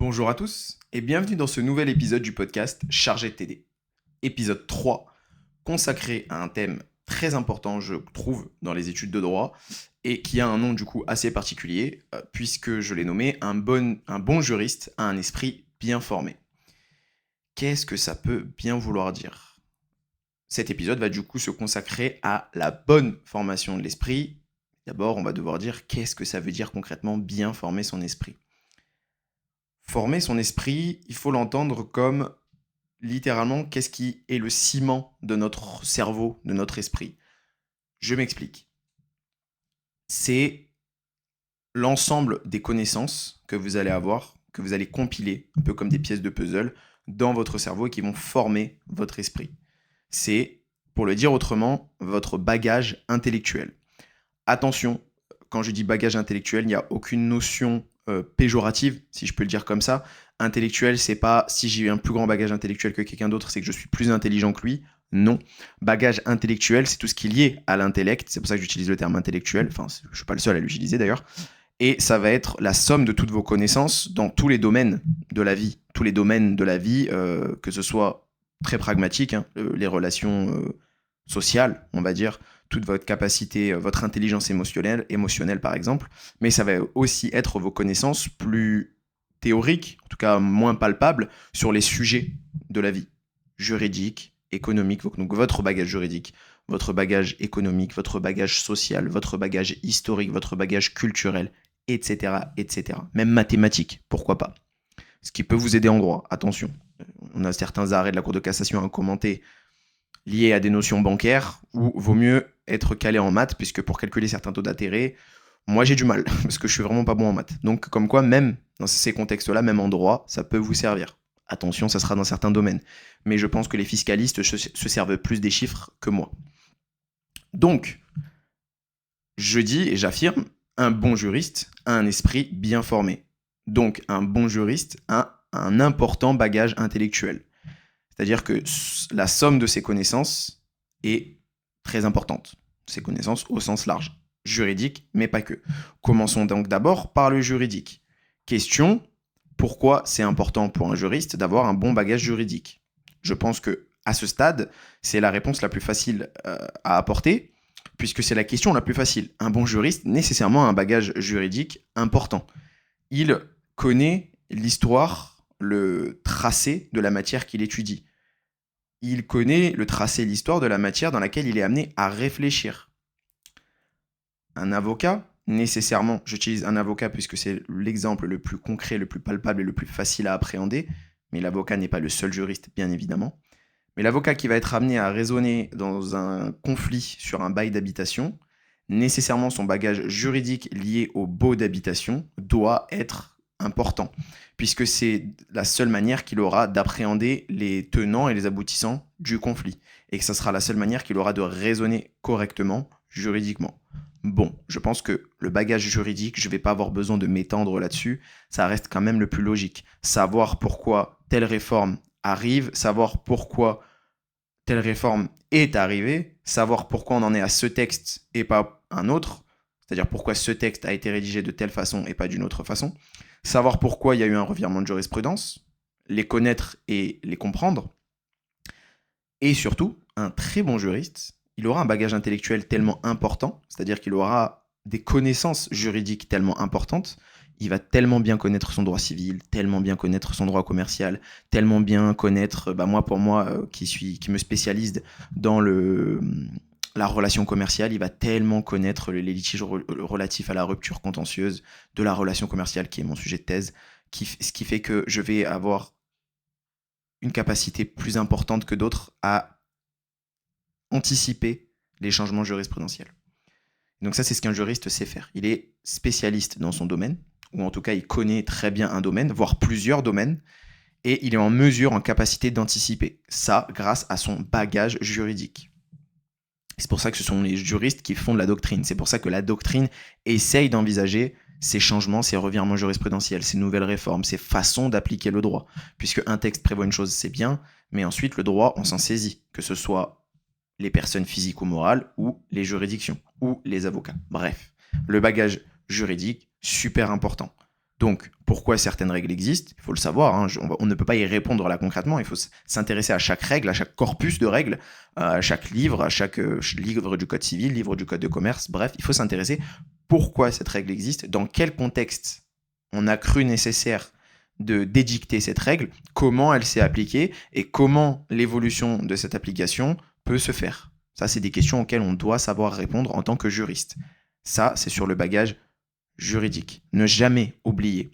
Bonjour à tous et bienvenue dans ce nouvel épisode du podcast Chargé de t'aider. Épisode 3, consacré à un thème très important, je trouve, dans les études de droit et qui a un nom du coup assez particulier puisque je l'ai nommé un bon juriste a un esprit bien formé. Qu'est-ce que ça peut bien vouloir dire ? Cet épisode va du coup se consacrer à la bonne formation de l'esprit. D'abord, on va devoir dire qu'est-ce que ça veut dire concrètement bien former son esprit. Former son esprit, il faut l'entendre comme littéralement qu'est-ce qui est le ciment de notre cerveau, de notre esprit. Je m'explique. C'est l'ensemble des connaissances que vous allez avoir, que vous allez compiler, un peu comme des pièces de puzzle, dans votre cerveau et qui vont former votre esprit. C'est, pour le dire autrement, votre bagage intellectuel. Attention, quand je dis bagage intellectuel, il n'y a aucune notion péjorative, si je peux le dire comme ça. Intellectuel, c'est pas si j'ai un plus grand bagage intellectuel que quelqu'un d'autre, c'est que je suis plus intelligent que lui. Non. Bagage intellectuel, c'est tout ce qui est lié à l'intellect. C'est pour ça que j'utilise le terme intellectuel. Enfin, je ne suis pas le seul à l'utiliser d'ailleurs. Et ça va être la somme de toutes vos connaissances dans tous les domaines de la vie. Tous les domaines de la vie, que ce soit très pragmatique, hein, les relations sociales, on va dire, toute votre capacité, votre intelligence émotionnelle par exemple, mais ça va aussi être vos connaissances plus théoriques, en tout cas moins palpables, sur les sujets de la vie, juridique, économique, donc votre bagage juridique, votre bagage économique, votre bagage social, votre bagage historique, votre bagage culturel, etc., etc. Même mathématiques, pourquoi pas. Ce qui peut vous aider en droit, attention. On a certains arrêts de la Cour de cassation à commenter liés à des notions bancaires où vaut mieux être calé en maths, puisque pour calculer certains taux d'intérêt, moi j'ai du mal, parce que je suis vraiment pas bon en maths. Donc comme quoi, même dans ces contextes-là, même en droit, ça peut vous servir. Attention, ça sera dans certains domaines. Mais je pense que les fiscalistes se servent plus des chiffres que moi. Donc, je dis et j'affirme, un bon juriste a un esprit bien formé. Donc, un bon juriste a un important bagage intellectuel. C'est-à-dire que la somme de ses connaissances est très importante. Ses connaissances au sens large, juridique, mais pas que. Commençons donc d'abord par le juridique. Question, pourquoi c'est important pour un juriste d'avoir un bon bagage juridique ? Je pense que à ce stade, c'est la réponse la plus facile à apporter, puisque c'est la question la plus facile. Un bon juriste, nécessairement, a un bagage juridique important. Il connaît l'histoire, le tracé de la matière qu'il étudie. Il connaît le tracé, l'histoire de la matière dans laquelle il est amené à réfléchir. Un avocat, nécessairement, j'utilise un avocat puisque c'est l'exemple le plus concret, le plus palpable et le plus facile à appréhender, mais l'avocat n'est pas le seul juriste, bien évidemment. Mais l'avocat qui va être amené à raisonner dans un conflit sur un bail d'habitation, nécessairement son bagage juridique lié au baux d'habitation doit être important, puisque c'est la seule manière qu'il aura d'appréhender les tenants et les aboutissants du conflit, et que ça sera la seule manière qu'il aura de raisonner correctement juridiquement. Bon, je pense que le bagage juridique, je ne vais pas avoir besoin de m'étendre là-dessus, ça reste quand même le plus logique. Savoir pourquoi telle réforme arrive, savoir pourquoi telle réforme est arrivée, savoir pourquoi on en est à ce texte et pas un autre, c'est-à-dire pourquoi ce texte a été rédigé de telle façon et pas d'une autre façon, savoir pourquoi il y a eu un revirement de jurisprudence, les connaître et les comprendre, et surtout, un très bon juriste, il aura un bagage intellectuel tellement important, c'est-à-dire qu'il aura des connaissances juridiques tellement importantes, il va tellement bien connaître son droit civil, tellement bien connaître son droit commercial, tellement bien connaître, qui me spécialise dans la relation commerciale, il va tellement connaître les litiges relatifs à la rupture contentieuse de la relation commerciale, qui est mon sujet de thèse, ce qui fait que je vais avoir une capacité plus importante que d'autres à anticiper les changements jurisprudentiels. Donc ça, c'est ce qu'un juriste sait faire. Il est spécialiste dans son domaine, ou en tout cas, il connaît très bien un domaine, voire plusieurs domaines, et il est en mesure, en capacité d'anticiper. Ça, grâce à son bagage juridique. C'est pour ça que ce sont les juristes qui font de la doctrine. C'est pour ça que la doctrine essaye d'envisager ces changements, ces revirements jurisprudentiels, ces nouvelles réformes, ces façons d'appliquer le droit. Puisque un texte prévoit une chose, c'est bien, mais ensuite, le droit, on s'en saisit, que ce soit les personnes physiques ou morales, ou les juridictions, ou les avocats. Bref, le bagage juridique, super important. Donc, pourquoi certaines règles existent? Il faut le savoir, hein, on ne peut pas y répondre là concrètement, il faut s'intéresser à chaque règle, à chaque corpus de règles, à chaque livre, à chaque livre du code civil, livre du code de commerce, bref, il faut s'intéresser pourquoi cette règle existe, dans quel contexte on a cru nécessaire d'édicter cette règle, comment elle s'est appliquée et comment l'évolution de cette application peut se faire. Ça, c'est des questions auxquelles on doit savoir répondre en tant que juriste. Ça, c'est sur le bagage juridique. Ne jamais oublier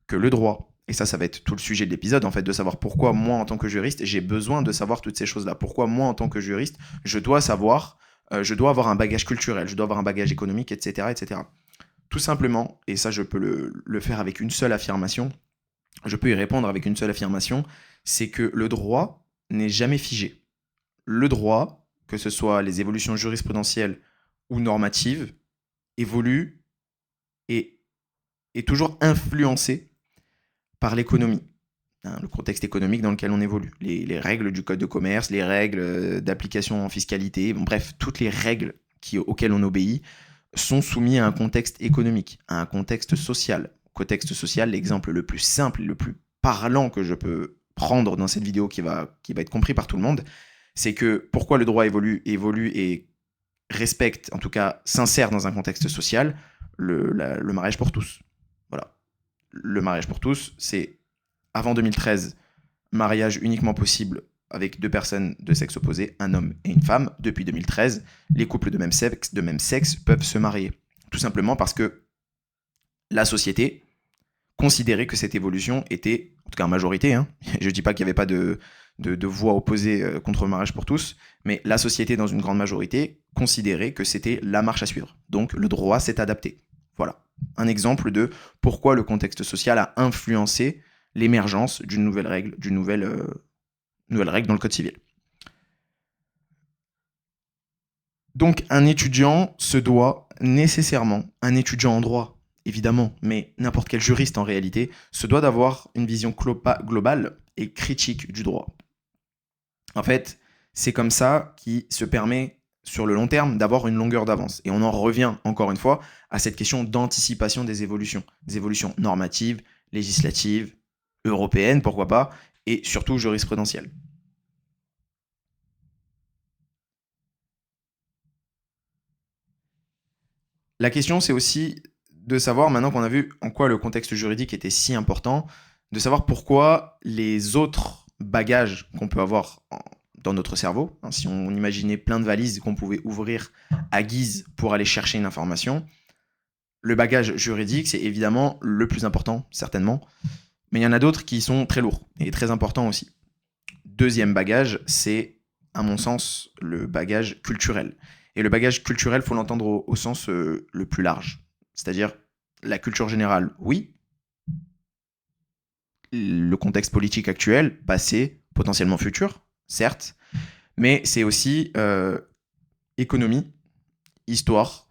que le droit, et ça va être tout le sujet de l'épisode, en fait, de savoir pourquoi moi, en tant que juriste, j'ai besoin de savoir toutes ces choses-là. Pourquoi moi, en tant que juriste, je dois savoir, je dois avoir un bagage culturel, je dois avoir un bagage économique, etc., etc. Tout simplement, et ça, je peux le faire avec une seule affirmation, je peux y répondre avec une seule affirmation, c'est que le droit n'est jamais figé. Le droit, que ce soit les évolutions jurisprudentielles ou normatives, évolue et est toujours influencé par l'économie, hein, le contexte économique dans lequel on évolue. Les règles du code de commerce, les règles d'application en fiscalité, bon, bref, toutes les règles auxquelles on obéit sont soumises à un contexte économique, à un contexte social. Contexte social, l'exemple le plus simple et le plus parlant que je peux prendre dans cette vidéo qui va être compris par tout le monde, c'est que pourquoi le droit évolue et respecte, en tout cas s'insère dans un contexte social, le mariage pour tous. Voilà. Le mariage pour tous, c'est avant 2013, mariage uniquement possible avec deux personnes de sexe opposé, un homme et une femme. Depuis 2013, les couples de même sexe peuvent se marier. Tout simplement parce que la société considérait que cette évolution était, en tout cas en majorité, hein, je ne dis pas qu'il n'y avait pas de voix opposées contre le mariage pour tous, mais la société, dans une grande majorité, considérait que c'était la marche à suivre. Donc le droit s'est adapté. Voilà, un exemple de pourquoi le contexte social a influencé l'émergence d'une nouvelle règle, nouvelle règle dans le code civil. Donc un étudiant se doit nécessairement, un étudiant en droit, évidemment, mais n'importe quel juriste en réalité, se doit d'avoir une vision globale et critique du droit. En fait, c'est comme ça qui se permet, sur le long terme, d'avoir une longueur d'avance. Et on en revient, encore une fois, à cette question d'anticipation des évolutions normatives, législatives, européennes, pourquoi pas, et surtout jurisprudentielles. La question, c'est aussi de savoir, maintenant qu'on a vu en quoi le contexte juridique était si important, de savoir pourquoi les autres bagages qu'on peut avoir dans notre cerveau, hein, si on imaginait plein de valises qu'on pouvait ouvrir à guise pour aller chercher une information, le bagage juridique, c'est évidemment le plus important, certainement, mais il y en a d'autres qui sont très lourds et très importants aussi. Deuxième bagage, c'est, à mon sens, le bagage culturel. Et le bagage culturel, il faut l'entendre au sens le plus large. C'est-à-dire la culture générale, oui. Le contexte politique actuel, passé, potentiellement futur, certes. Mais c'est aussi économie, histoire,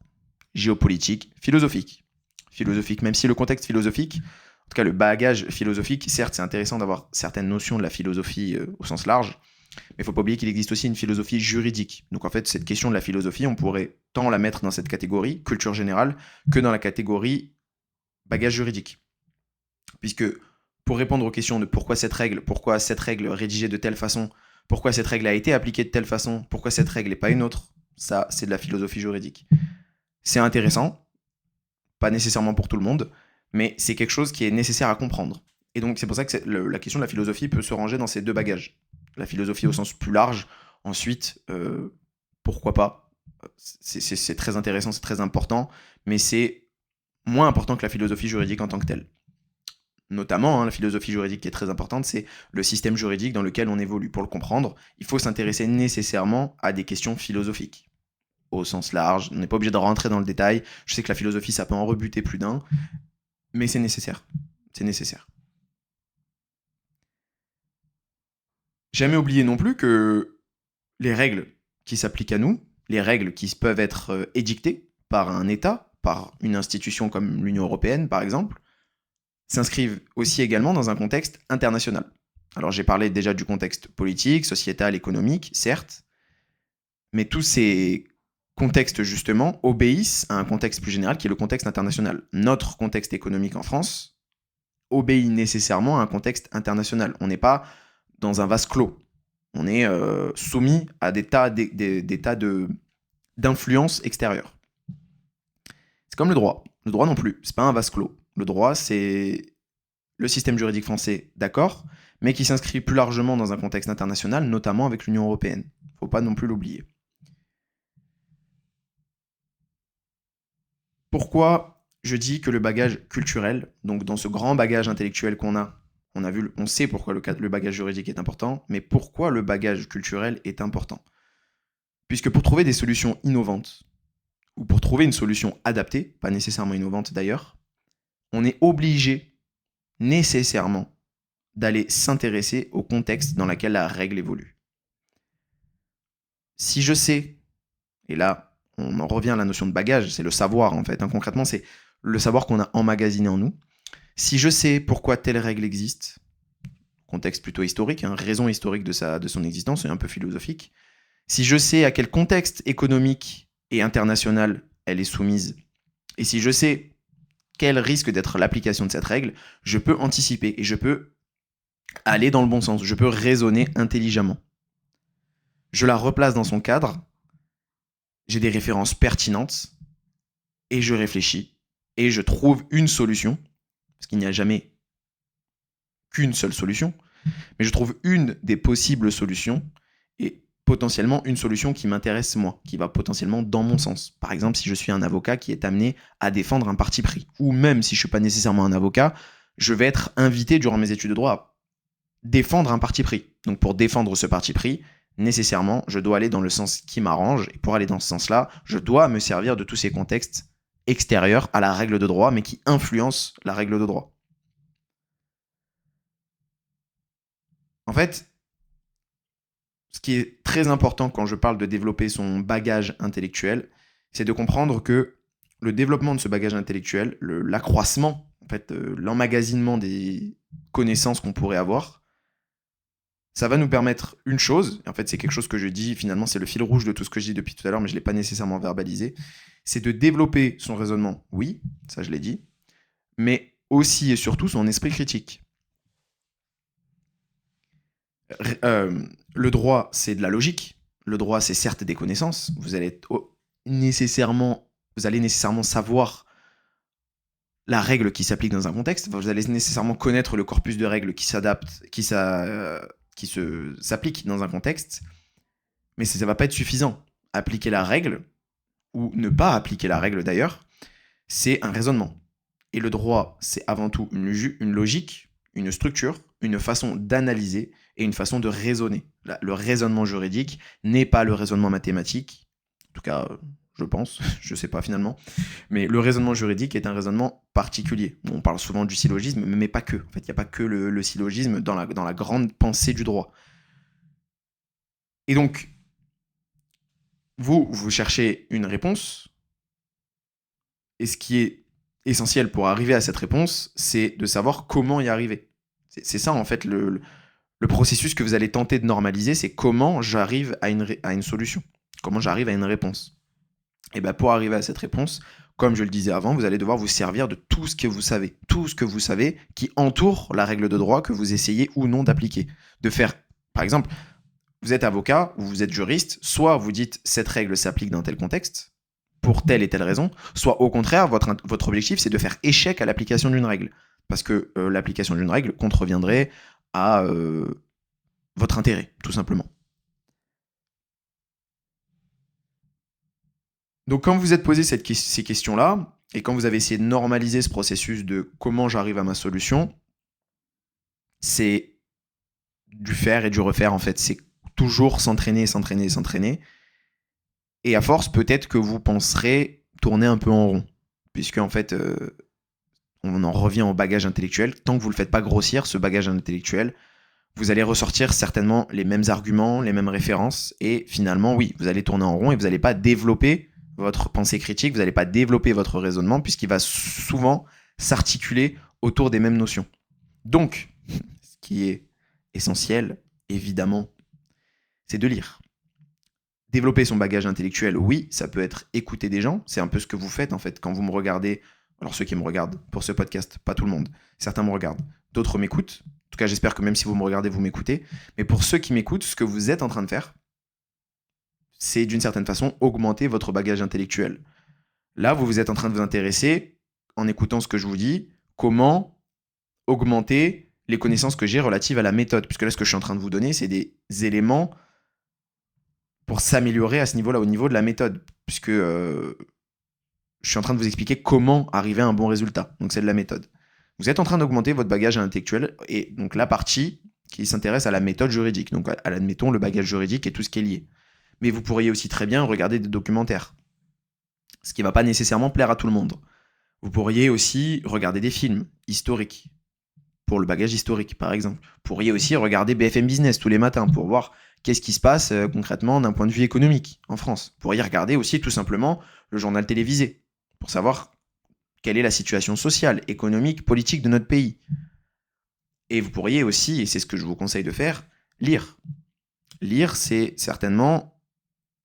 géopolitique, philosophique. Philosophique, même si le contexte philosophique, en tout cas le bagage philosophique, certes, c'est intéressant d'avoir certaines notions de la philosophie au sens large, mais il ne faut pas oublier qu'il existe aussi une philosophie juridique. Donc en fait, cette question de la philosophie, on pourrait tant la mettre dans cette catégorie, culture générale, que dans la catégorie bagage juridique. Puisque pour répondre aux questions de pourquoi cette règle rédigée de telle façon, pourquoi cette règle a été appliquée de telle façon, pourquoi cette règle n'est pas une autre, ça, c'est de la philosophie juridique. C'est intéressant, pas nécessairement pour tout le monde, mais c'est quelque chose qui est nécessaire à comprendre. Et donc c'est pour ça que la question de la philosophie peut se ranger dans ces deux bagages. La philosophie au sens plus large, ensuite, pourquoi pas, c'est très intéressant, c'est très important, mais c'est moins important que la philosophie juridique en tant que telle. Notamment, hein, la philosophie juridique qui est très importante, c'est le système juridique dans lequel on évolue. Pour le comprendre, il faut s'intéresser nécessairement à des questions philosophiques, au sens large. On n'est pas obligé de rentrer dans le détail. Je sais que la philosophie, ça peut en rebuter plus d'un, mais c'est nécessaire. C'est nécessaire. Jamais oublier non plus que les règles qui s'appliquent à nous, les règles qui peuvent être édictées par un État, par une institution comme l'Union européenne par exemple, s'inscrivent aussi également dans un contexte international. Alors j'ai parlé déjà du contexte politique, sociétal, économique, certes, mais tous ces contextes justement obéissent à un contexte plus général qui est le contexte international. Notre contexte économique en France, obéit nécessairement à un contexte international. On n'est pas dans un vase clos. On est soumis à des tas d'influences extérieures. C'est comme le droit. Le droit non plus, c'est pas un vase clos. Le droit, c'est le système juridique français, d'accord, mais qui s'inscrit plus largement dans un contexte international, notamment avec l'Union européenne. Faut pas non plus l'oublier. Pourquoi je dis que le bagage culturel, donc dans ce grand bagage intellectuel qu'on a, on sait pourquoi le bagage juridique est important, mais pourquoi le bagage culturel est important? Puisque pour trouver des solutions innovantes, ou pour trouver une solution adaptée, pas nécessairement innovante d'ailleurs, on est obligé nécessairement d'aller s'intéresser au contexte dans lequel la règle évolue. Si je sais, et là on en revient à la notion de bagage, c'est le savoir en fait, concrètement c'est le savoir qu'on a emmagasiné en nous. Si je sais pourquoi telle règle existe, contexte plutôt historique, raison historique de son existence et un peu philosophique, si je sais à quel contexte économique et international elle est soumise, et si je sais quel risque d'être l'application de cette règle, je peux anticiper et je peux aller dans le bon sens, je peux raisonner intelligemment. Je la replace dans son cadre, j'ai des références pertinentes, et je réfléchis, et je trouve une solution, parce qu'il n'y a jamais qu'une seule solution, mais je trouve une des possibles solutions, et potentiellement une solution qui m'intéresse moi, qui va potentiellement dans mon sens. Par exemple, si je suis un avocat qui est amené à défendre un parti pris, ou même si je ne suis pas nécessairement un avocat, je vais être invité durant mes études de droit à défendre un parti pris. Donc pour défendre ce parti pris, nécessairement, je dois aller dans le sens qui m'arrange, et pour aller dans ce sens-là, je dois me servir de tous ces contextes extérieurs à la règle de droit, mais qui influencent la règle de droit. En fait, ce qui est très important quand je parle de développer son bagage intellectuel, c'est de comprendre que le développement de ce bagage intellectuel, l'accroissement, en fait, l'emmagasinement des connaissances qu'on pourrait avoir, ça va nous permettre une chose, et en fait c'est quelque chose que je dis, finalement c'est le fil rouge de tout ce que je dis depuis tout à l'heure, mais je ne l'ai pas nécessairement verbalisé, c'est de développer son raisonnement, oui, ça je l'ai dit, mais aussi et surtout son esprit critique. Le droit, c'est de la logique. Le droit, c'est certes des connaissances. Vous allez nécessairement savoir la règle qui s'applique dans un contexte. Vous allez nécessairement connaître le corpus de règles qui s'applique dans un contexte. Mais ça ne va pas être suffisant. Appliquer la règle, ou ne pas appliquer la règle d'ailleurs, c'est un raisonnement. Et le droit, c'est avant tout une logique, une structure, une façon d'analyser et une façon de raisonner. Le raisonnement juridique n'est pas le raisonnement mathématique, en tout cas, je pense, je ne sais pas finalement, mais le raisonnement juridique est un raisonnement particulier. On parle souvent du syllogisme, mais pas que. En fait, il n'y a pas que le syllogisme dans la grande pensée du droit. Et donc, vous cherchez une réponse, et ce qui est essentiel pour arriver à cette réponse, c'est de savoir comment y arriver. C'est ça, en fait, le processus que vous allez tenter de normaliser, c'est comment j'arrive à une solution, comment j'arrive à une réponse. Et bien, pour arriver à cette réponse, comme je le disais avant, vous allez devoir vous servir de tout ce que vous savez qui entoure la règle de droit que vous essayez ou non d'appliquer. De faire, par exemple, vous êtes avocat ou vous êtes juriste, soit vous dites cette règle s'applique dans tel contexte, pour telle et telle raison, soit au contraire, votre objectif, c'est de faire échec à l'application d'une règle. Parce que l'application d'une règle contreviendrait à votre intérêt, tout simplement. Donc quand vous êtes posé ces questions-là, et quand vous avez essayé de normaliser ce processus de comment j'arrive à ma solution, c'est du faire et du refaire, en fait. C'est toujours s'entraîner. Et à force, peut-être que vous penserez tourner un peu en rond. Puisque, en fait, on en revient au bagage intellectuel. Tant que vous ne le faites pas grossir, ce bagage intellectuel, vous allez ressortir certainement les mêmes arguments, les mêmes références. Et finalement, oui, vous allez tourner en rond et vous n'allez pas développer votre pensée critique, vous n'allez pas développer votre raisonnement, puisqu'il va souvent s'articuler autour des mêmes notions. Donc, ce qui est essentiel, évidemment, c'est de lire. Développer son bagage intellectuel, oui, ça peut être écouter des gens. C'est un peu ce que vous faites, en fait. Quand vous me regardez Alors ceux qui me regardent pour ce podcast, pas tout le monde. Certains me regardent, d'autres m'écoutent. En tout cas, j'espère que même si vous me regardez, vous m'écoutez. Mais pour ceux qui m'écoutent, ce que vous êtes en train de faire, c'est d'une certaine façon augmenter votre bagage intellectuel. Là, vous êtes en train de vous intéresser, en écoutant ce que je vous dis, comment augmenter les connaissances que j'ai relatives à la méthode. Puisque là, ce que je suis en train de vous donner, c'est des éléments pour s'améliorer à ce niveau-là, au niveau de la méthode. Puisque je suis en train de vous expliquer comment arriver à un bon résultat. Donc, c'est de la méthode. Vous êtes en train d'augmenter votre bagage intellectuel et donc la partie qui s'intéresse à la méthode juridique. Donc, admettons, le bagage juridique et tout ce qui est lié. Mais vous pourriez aussi très bien regarder des documentaires. Ce qui ne va pas nécessairement plaire à tout le monde. Vous pourriez aussi regarder des films historiques, pour le bagage historique par exemple. Vous pourriez aussi regarder BFM Business tous les matins pour voir qu'est-ce qui se passe concrètement d'un point de vue économique en France. Vous pourriez regarder aussi tout simplement le journal télévisé pour savoir quelle est la situation sociale, économique, politique de notre pays. Et vous pourriez aussi, et c'est ce que je vous conseille de faire, lire. Lire, c'est certainement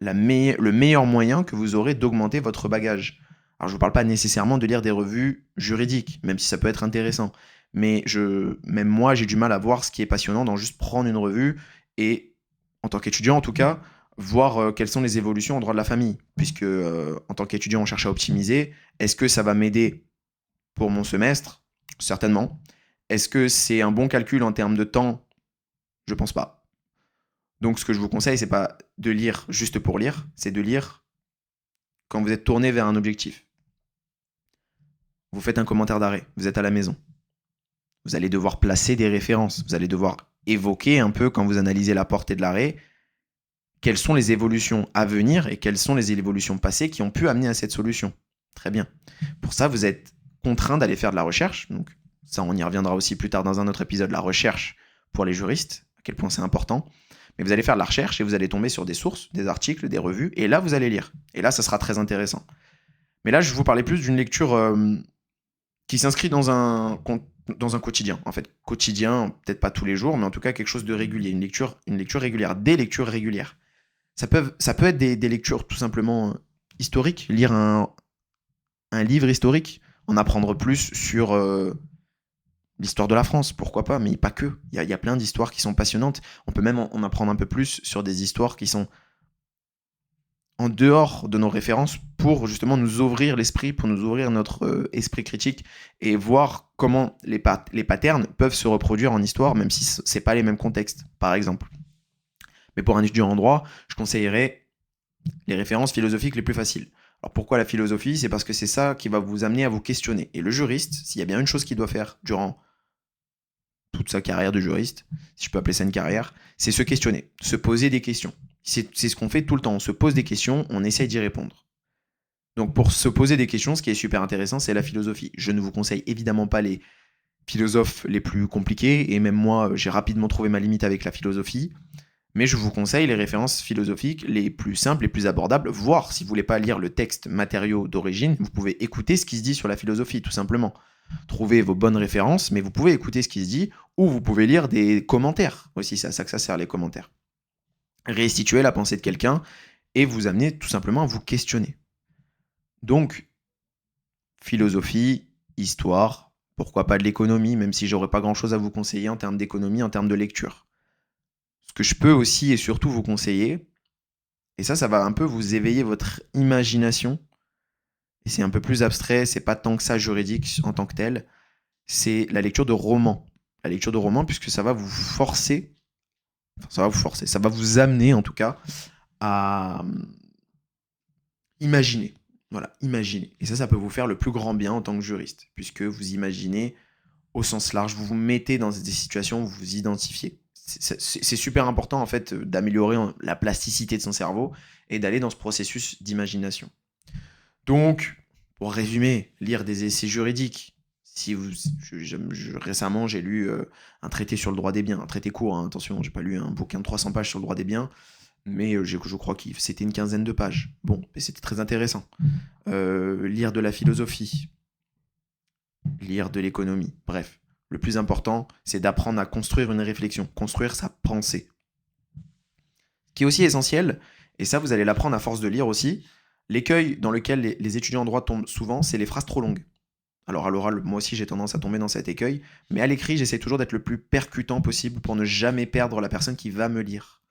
le meilleur moyen que vous aurez d'augmenter votre bagage. Alors je ne vous parle pas nécessairement de lire des revues juridiques, même si ça peut être intéressant. Mais même moi, j'ai du mal à voir ce qui est passionnant dans juste prendre une revue et, en tant qu'étudiant en tout cas, voir quelles sont les évolutions en droit de la famille. Puisque en tant qu'étudiant, on cherche à optimiser. Est-ce que ça va m'aider pour mon semestre? Certainement. Est-ce que c'est un bon calcul en termes de temps? Je pense pas. Donc ce que je vous conseille, c'est pas de lire juste pour lire, c'est de lire quand vous êtes tourné vers un objectif. Vous faites un commentaire d'arrêt, vous êtes à la maison. Vous allez devoir placer des références, vous allez devoir évoquer un peu quand vous analysez la portée de l'arrêt, quelles sont les évolutions à venir et quelles sont les évolutions passées qui ont pu amener à cette solution. Très bien. Pour ça, vous êtes contraint d'aller faire de la recherche. Donc ça, on y reviendra aussi plus tard dans un autre épisode, la recherche pour les juristes, à quel point c'est important. Mais vous allez faire de la recherche et vous allez tomber sur des sources, des articles, des revues, et là, vous allez lire. Et là, ça sera très intéressant. Mais là, je vais vous parler plus d'une lecture qui s'inscrit dans un quotidien. En fait, quotidien, peut-être pas tous les jours, mais en tout cas quelque chose de régulier. Une lecture régulière, des lectures régulières. Ça peut être des lectures tout simplement historiques. Lire un livre historique, en apprendre plus sur l'histoire de la France, pourquoi pas, mais pas que. Il y a plein d'histoires qui sont passionnantes. On peut même en apprendre un peu plus sur des histoires qui sont en dehors de nos références pour justement nous ouvrir l'esprit, pour nous ouvrir notre esprit critique et voir comment les patterns peuvent se reproduire en histoire, même si c'est pas les mêmes contextes, par exemple. Mais pour un étudiant en droit, je conseillerais les références philosophiques les plus faciles. Alors pourquoi la philosophie? C'est parce que c'est ça qui va vous amener à vous questionner. Et le juriste, s'il y a bien une chose qu'il doit faire durant toute sa carrière de juriste, si je peux appeler ça une carrière, c'est se questionner, se poser des questions. C'est ce qu'on fait tout le temps, on se pose des questions, on essaye d'y répondre. Donc pour se poser des questions, ce qui est super intéressant, c'est la philosophie. Je ne vous conseille évidemment pas les philosophes les plus compliqués, et même moi, j'ai rapidement trouvé ma limite avec la philosophie, mais je vous conseille les références philosophiques les plus simples, les plus abordables, voire si vous ne voulez pas lire le texte matériau d'origine, vous pouvez écouter ce qui se dit sur la philosophie, tout simplement. Trouvez vos bonnes références, mais vous pouvez écouter ce qui se dit, ou vous pouvez lire des commentaires aussi, c'est à ça que ça sert, les commentaires. Restituer la pensée de quelqu'un et vous amener tout simplement à vous questionner. Donc, philosophie, histoire, pourquoi pas de l'économie, même si j'aurais pas grand-chose à vous conseiller en termes d'économie, en termes de lecture. Ce que je peux aussi et surtout vous conseiller, et ça va un peu vous éveiller votre imagination, et c'est un peu plus abstrait, c'est pas tant que ça juridique en tant que tel, c'est la lecture de romans. La lecture de romans, puisque ça va vous forcer, ça va vous amener en tout cas à imaginer. Voilà, imaginer. Et ça peut vous faire le plus grand bien en tant que juriste, puisque vous imaginez au sens large, vous vous mettez dans des situations où vous vous identifiez. C'est super important en fait d'améliorer la plasticité de son cerveau et d'aller dans ce processus d'imagination. Donc, pour résumer, lire des essais juridiques. Récemment, j'ai lu un traité sur le droit des biens, un traité court, hein, attention, j'ai pas lu un bouquin de 300 pages sur le droit des biens, mais je crois que c'était une quinzaine de pages. Bon, mais c'était très intéressant. Lire de la philosophie, lire de l'économie, bref. Le plus important, c'est d'apprendre à construire une réflexion, construire sa pensée. Ce qui est aussi essentiel, et ça vous allez l'apprendre à force de lire aussi, l'écueil dans lequel les étudiants en droit tombent souvent, c'est les phrases trop longues. Alors à l'oral, moi aussi j'ai tendance à tomber dans cet écueil, mais à l'écrit, j'essaie toujours d'être le plus percutant possible pour ne jamais perdre la personne qui va me lire.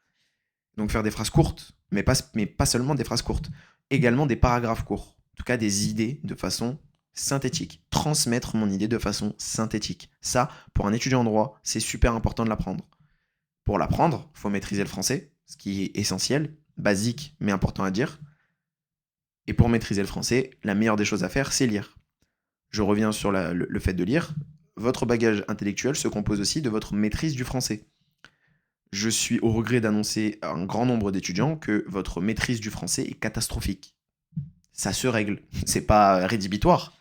Donc faire des phrases courtes, mais pas seulement des phrases courtes, également des paragraphes courts, en tout cas des idées de façon synthétique. Transmettre mon idée de façon synthétique. Ça, pour un étudiant en droit, c'est super important de l'apprendre. Pour l'apprendre, il faut maîtriser le français, ce qui est essentiel, basique mais important à dire. Et pour maîtriser le français, la meilleure des choses à faire, c'est lire. Je reviens sur le fait de lire. Votre bagage intellectuel se compose aussi de votre maîtrise du français. Je suis au regret d'annoncer à un grand nombre d'étudiants que votre maîtrise du français est catastrophique. Ça se règle, c'est pas rédhibitoire.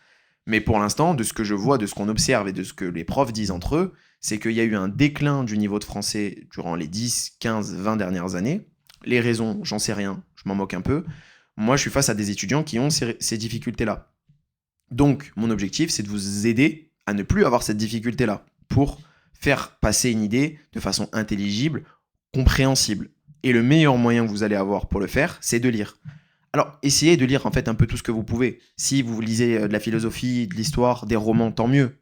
Mais pour l'instant, de ce que je vois, de ce qu'on observe et de ce que les profs disent entre eux, c'est qu'il y a eu un déclin du niveau de français durant les 10, 15, 20 dernières années. Les raisons, j'en sais rien, je m'en moque un peu. Moi, je suis face à des étudiants qui ont ces difficultés-là. Donc, mon objectif, c'est de vous aider à ne plus avoir cette difficulté-là pour faire passer une idée de façon intelligible, compréhensible. Et le meilleur moyen que vous allez avoir pour le faire, c'est de lire. Alors, essayez de lire en fait un peu tout ce que vous pouvez. Si vous lisez de la philosophie, de l'histoire, des romans, tant mieux,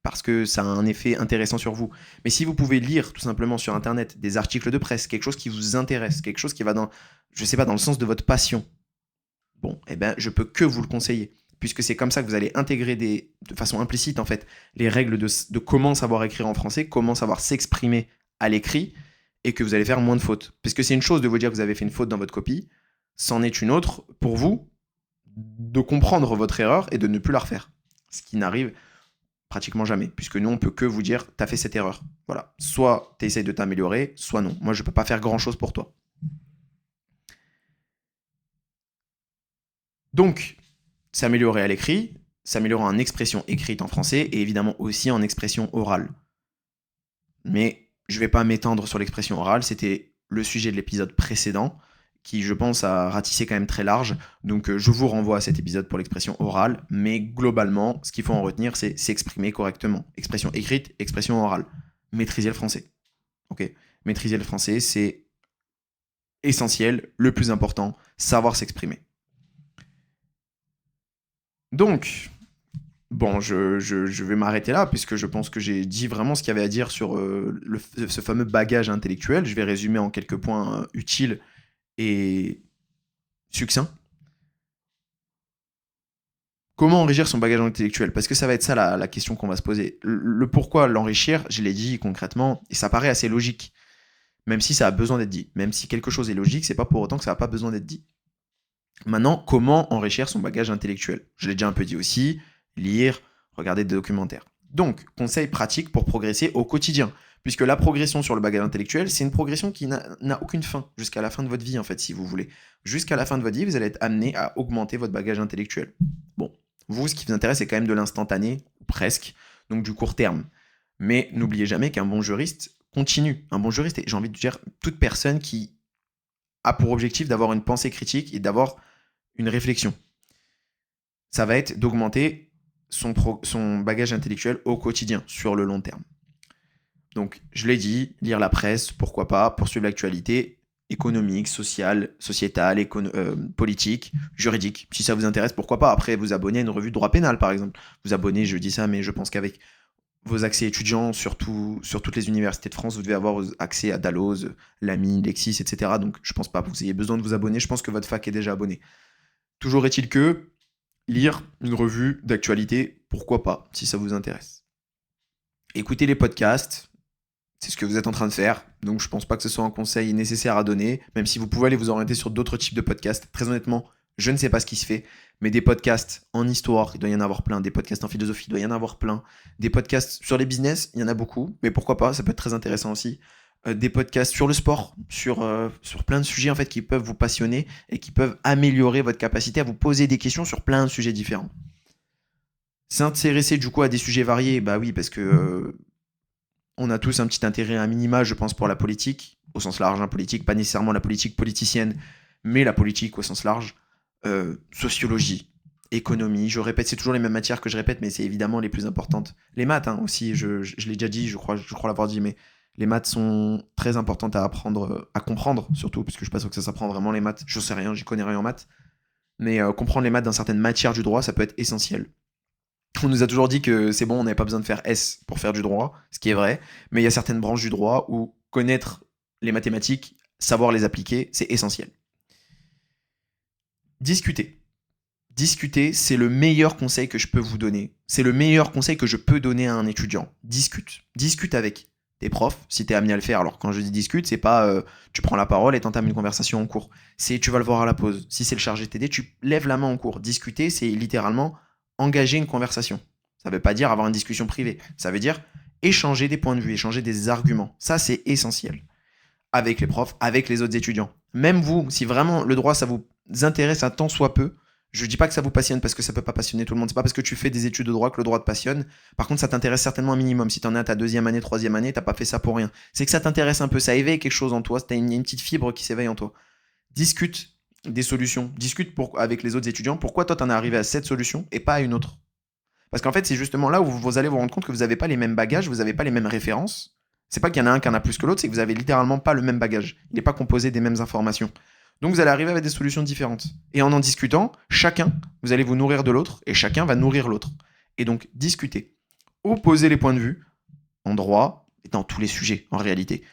parce que ça a un effet intéressant sur vous. Mais si vous pouvez lire tout simplement sur Internet des articles de presse, quelque chose qui vous intéresse, quelque chose qui va dans, je sais pas, dans le sens de votre passion, bon, eh ben, je peux que vous le conseiller, puisque c'est comme ça que vous allez intégrer de façon implicite en fait les règles de comment savoir écrire en français, comment savoir s'exprimer à l'écrit, et que vous allez faire moins de fautes. Puisque c'est une chose de vous dire que vous avez fait une faute dans votre copie, c'en est une autre pour vous de comprendre votre erreur et de ne plus la refaire. Ce qui n'arrive pratiquement jamais, puisque nous, on peut que vous dire, t'as fait cette erreur. Voilà. Soit tu essayes de t'améliorer, soit non. Moi, je peux pas faire grand-chose pour toi. Donc, s'améliorer à l'écrit, s'améliorer en expression écrite en français et évidemment aussi en expression orale. Mais je ne vais pas m'étendre sur l'expression orale, c'était le sujet de l'épisode précédent qui, je pense, a ratissé quand même très large. Donc, je vous renvoie à cet épisode pour l'expression orale, mais globalement, ce qu'il faut en retenir, c'est s'exprimer correctement. Expression écrite, expression orale. Maîtriser le français. Ok. Maîtriser le français, c'est essentiel, le plus important, savoir s'exprimer. Donc, bon, je vais m'arrêter là, puisque je pense que j'ai dit vraiment ce qu'il y avait à dire sur ce fameux bagage intellectuel. Je vais résumer en quelques points utiles et succincts. Comment enrichir son bagage intellectuel? Parce que ça va être ça la question qu'on va se poser. Le pourquoi l'enrichir, je l'ai dit concrètement, et ça paraît assez logique, même si ça a besoin d'être dit. Même si quelque chose est logique, c'est pas pour autant que ça n'a pas besoin d'être dit. Maintenant, comment enrichir son bagage intellectuel? Je l'ai déjà un peu dit aussi, lire, regarder des documentaires. Donc, conseils pratiques pour progresser au quotidien. Puisque la progression sur le bagage intellectuel, c'est une progression qui n'a aucune fin, jusqu'à la fin de votre vie, en fait, si vous voulez. Jusqu'à la fin de votre vie, vous allez être amené à augmenter votre bagage intellectuel. Bon, vous, ce qui vous intéresse, c'est quand même de l'instantané, ou presque, donc du court terme. Mais n'oubliez jamais qu'un bon juriste continue. Un bon juriste, et j'ai envie de dire, toute personne qui a pour objectif d'avoir une pensée critique et d'avoir une réflexion. Ça va être d'augmenter son bagage intellectuel au quotidien, sur le long terme. Donc, je l'ai dit, lire la presse, pourquoi pas, poursuivre l'actualité économique, sociale, sociétale, politique, juridique. Si ça vous intéresse, pourquoi pas. Après, vous abonner à une revue de droit pénal, par exemple. Vous abonner, je dis ça, mais je pense qu'avec vos accès étudiants, surtout sur toutes les universités de France, vous devez avoir accès à Dalloz, Lamy, Lexis, etc. Donc, je pense pas que vous ayez besoin de vous abonner. Je pense que votre fac est déjà abonné. Toujours est-il que lire une revue d'actualité, pourquoi pas, si ça vous intéresse. Écoutez les podcasts, c'est ce que vous êtes en train de faire, donc je pense pas que ce soit un conseil nécessaire à donner, même si vous pouvez aller vous orienter sur d'autres types de podcasts. Très honnêtement, je ne sais pas ce qui se fait, mais des podcasts en histoire, il doit y en avoir plein, des podcasts en philosophie, il doit y en avoir plein, des podcasts sur les business, il y en a beaucoup, mais pourquoi pas, ça peut être très intéressant aussi. Des podcasts sur le sport, sur plein de sujets en fait qui peuvent vous passionner et qui peuvent améliorer votre capacité à vous poser des questions sur plein de sujets différents. S'intéresser du coup à des sujets variés, bah oui, parce que on a tous un petit intérêt à minima, je pense, pour la politique, au sens large, politique, pas nécessairement la politique politicienne, mais la politique au sens large, sociologie, économie, je répète, c'est toujours les mêmes matières que je répète, mais c'est évidemment les plus importantes. Les maths aussi, je l'ai déjà dit, je crois l'avoir dit, mais les maths sont très importantes à apprendre, à comprendre surtout, parce que je suis pas sûr que ça s'apprend vraiment les maths, je sais rien, j'y connais rien en maths, mais comprendre les maths dans certaines matières du droit, ça peut être essentiel. On nous a toujours dit que c'est bon, on n'avait pas besoin de faire S pour faire du droit, ce qui est vrai, mais il y a certaines branches du droit où connaître les mathématiques, savoir les appliquer, c'est essentiel. Discuter. Discuter, c'est le meilleur conseil que je peux vous donner. C'est le meilleur conseil que je peux donner à un étudiant. Discute. Discute avec tes profs, si tu es amené à le faire. Alors quand je dis discute, c'est pas tu prends la parole et t'entames une conversation en cours. C'est tu vas le voir à la pause. Si c'est le chargé de TD, tu lèves la main en cours. Discuter, c'est littéralement engager une conversation. Ça veut pas dire avoir une discussion privée. Ça veut dire échanger des points de vue, échanger des arguments. Ça, c'est essentiel. Avec les profs, avec les autres étudiants. Même vous, si vraiment le droit, ça vous intéresse un tant soit peu, je dis pas que ça vous passionne parce que ça peut pas passionner tout le monde. C'est pas parce que tu fais des études de droit que le droit te passionne. Par contre, ça t'intéresse certainement un minimum. Si t'en es à ta 2e année, 3e année, t'as pas fait ça pour rien. C'est que ça t'intéresse un peu. Ça éveille quelque chose en toi. T'as une petite fibre qui s'éveille en toi. Discute des solutions. Discute avec les autres étudiants. Pourquoi toi t'en es arrivé à cette solution et pas à une autre? Parce qu'en fait, c'est justement là où vous allez vous rendre compte que vous n'avez pas les mêmes bagages, vous n'avez pas les mêmes références. C'est pas qu'il y en a un qui en a plus que l'autre, c'est que vous avez littéralement pas le même bagage. Il n'est pas composé des mêmes informations. Donc vous allez arriver avec des solutions différentes. Et en discutant, chacun, vous allez vous nourrir de l'autre, et chacun va nourrir l'autre. Et donc, discuter. Opposer les points de vue, en droit, et dans tous les sujets, en réalité.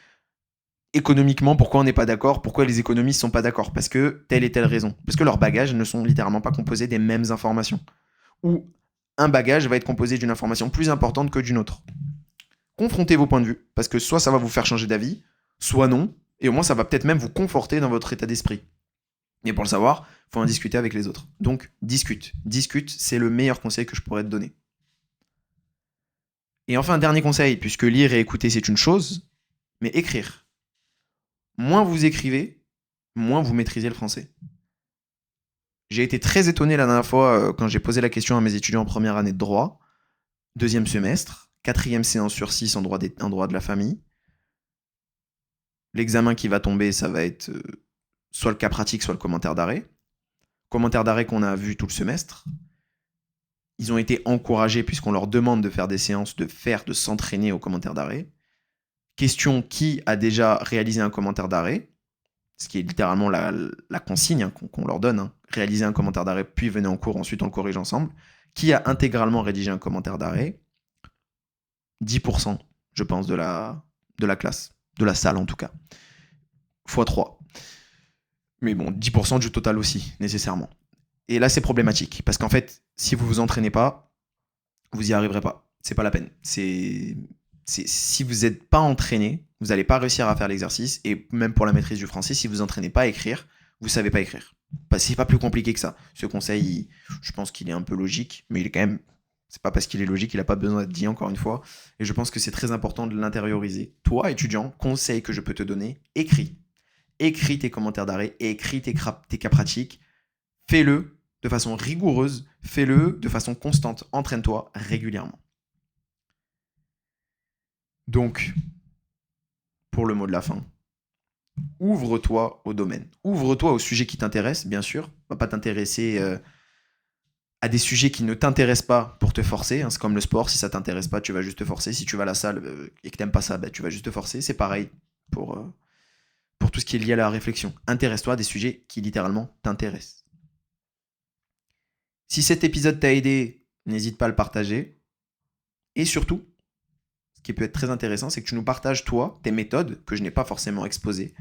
Économiquement, pourquoi on n'est pas d'accord? Pourquoi les économistes ne sont pas d'accord? Parce que telle et telle raison. Parce que leurs bagages ne sont littéralement pas composés des mêmes informations. Ou un bagage va être composé d'une information plus importante que d'une autre. Confrontez vos points de vue, parce que soit ça va vous faire changer d'avis, soit non, et au moins ça va peut-être même vous conforter dans votre état d'esprit. Et pour le savoir, il faut en discuter avec les autres. Donc, discute. Discute, c'est le meilleur conseil que je pourrais te donner. Et enfin, dernier conseil, puisque lire et écouter c'est une chose, mais écrire. Moins vous écrivez, moins vous maîtrisez le français. J'ai été très étonné la dernière fois quand j'ai posé la question à mes étudiants en première année de droit, 2e semestre, 4e séance sur 6 en droit de la famille. L'examen qui va tomber, ça va être soit le cas pratique, soit le commentaire d'arrêt. Commentaire d'arrêt qu'on a vu tout le semestre. Ils ont été encouragés, puisqu'on leur demande de faire des séances, de s'entraîner au commentaire d'arrêt. Question, qui a déjà réalisé un commentaire d'arrêt? Ce qui est littéralement la consigne qu'on leur donne. Hein. Réaliser un commentaire d'arrêt, puis venez en cours, ensuite on le corrige ensemble. Qui a intégralement rédigé un commentaire d'arrêt? 10%, je pense, de la classe. De la salle, en tout cas. x3. Mais bon, 10% du total aussi, nécessairement. Et là, c'est problématique. Parce qu'en fait, si vous vous entraînez pas, vous n'y arriverez pas. C'est pas la peine. Si vous n'êtes pas entraîné, vous n'allez pas réussir à faire l'exercice. Et même pour la maîtrise du français, si vous entraînez pas à écrire, vous savez pas écrire. C'est pas plus compliqué que ça. Ce conseil, je pense qu'il est un peu logique, mais il est quand même... C'est pas parce qu'il est logique, il n'a pas besoin d'être dit, encore une fois. Et je pense que c'est très important de l'intérioriser. Toi, étudiant, conseil que je peux te donner, écris. Écris tes commentaires d'arrêt, écris tes cas pratiques. Fais-le de façon rigoureuse, fais-le de façon constante. Entraîne-toi régulièrement. Donc, pour le mot de la fin, ouvre-toi au domaine. Ouvre-toi au sujet qui t'intéresse, bien sûr. Va pas t'intéresser... à des sujets qui ne t'intéressent pas pour te forcer. Hein. C'est comme le sport, si ça t'intéresse pas, tu vas juste te forcer. Si tu vas à la salle et que t'aimes pas ça, tu vas juste te forcer. C'est pareil pour tout ce qui est lié à la réflexion. Intéresse-toi à des sujets qui littéralement t'intéressent. Si cet épisode t'a aidé, n'hésite pas à le partager. Et surtout, ce qui peut être très intéressant, c'est que tu nous partages, toi, tes méthodes que je n'ai pas forcément exposées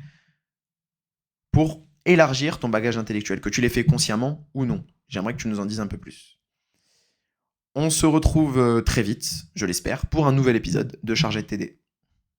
pour élargir ton bagage intellectuel, que tu les fais consciemment ou non. J'aimerais que tu nous en dises un peu plus. On se retrouve très vite, je l'espère, pour un nouvel épisode de Chargé de TD.